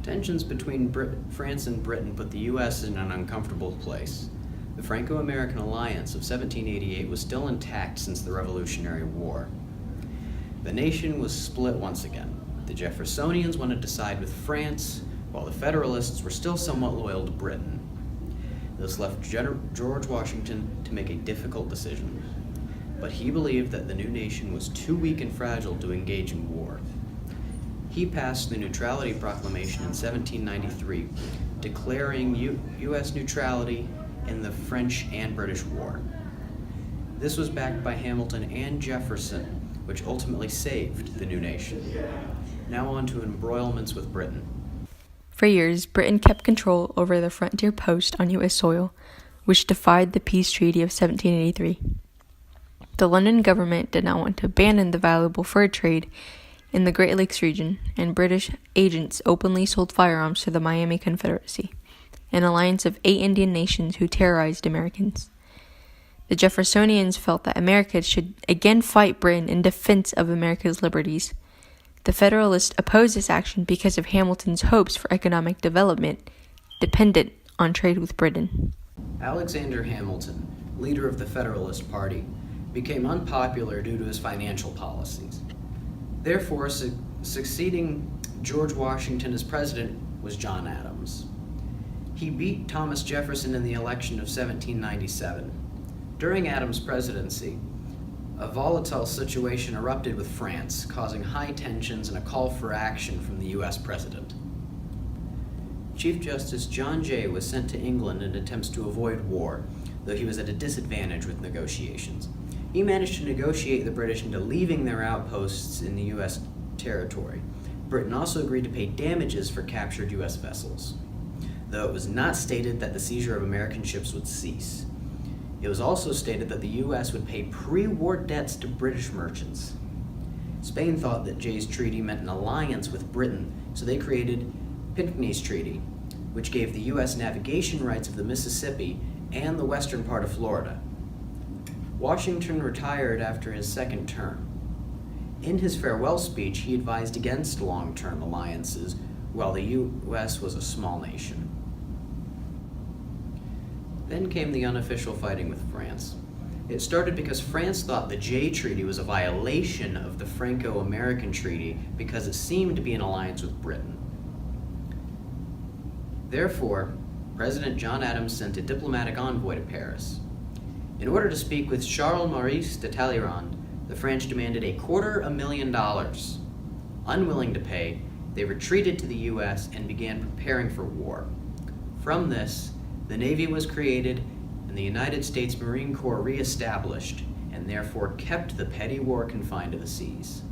Tensions between France and Britain put the U.S. in an uncomfortable place. The Franco-American alliance of 1788 was still intact since the Revolutionary War. The nation was split once again. The Jeffersonians wanted to side with France, while the Federalists were still somewhat loyal to Britain. This left George Washington to make a difficult decision, but he believed that the new nation was too weak and fragile to engage in war. He passed the Neutrality Proclamation in 1793, declaring U.S. neutrality in the French and British War. This was backed by Hamilton and Jefferson, which ultimately saved the new nation. Now on to embroilments with Britain. For years, Britain kept control over the frontier post on U.S. soil, which defied the peace treaty of 1783. The London government did not want to abandon the valuable fur trade in the Great Lakes region, and British agents openly sold firearms to the Miami Confederacy, an alliance of 8 Indian nations who terrorized Americans. The Jeffersonians felt that America should again fight Britain in defense of America's liberties. The Federalists opposed this action because of Hamilton's hopes for economic development dependent on trade with Britain. Alexander Hamilton, leader of the Federalist Party, became unpopular due to his financial policies. Therefore, succeeding George Washington as president was John Adams. He beat Thomas Jefferson in the election of 1797. During Adams' presidency, a volatile situation erupted with France, causing high tensions and a call for action from the U.S. president. Chief Justice John Jay was sent to England in attempts to avoid war, though he was at a disadvantage with negotiations. He managed to negotiate the British into leaving their outposts in the U.S. territory. Britain also agreed to pay damages for captured U.S. vessels, though it was not stated that the seizure of American ships would cease. It was also stated that the U.S. would pay pre-war debts to British merchants. Spain thought that Jay's treaty meant an alliance with Britain, so they created Pinckney's Treaty, which gave the U.S. navigation rights of the Mississippi and the western part of Florida. Washington retired after his second term. In his farewell speech, he advised against long-term alliances, while the U.S. was a small nation. Then came the unofficial fighting with France. It started because France thought the Jay Treaty was a violation of the Franco-American Treaty because it seemed to be an alliance with Britain. Therefore, President John Adams sent a diplomatic envoy to Paris. In order to speak with Charles-Maurice de Talleyrand, the French demanded $250,000. Unwilling to pay, they retreated to the U.S. and began preparing for war. From this, the Navy was created and the United States Marine Corps re-established, and therefore kept the petty war confined to the seas.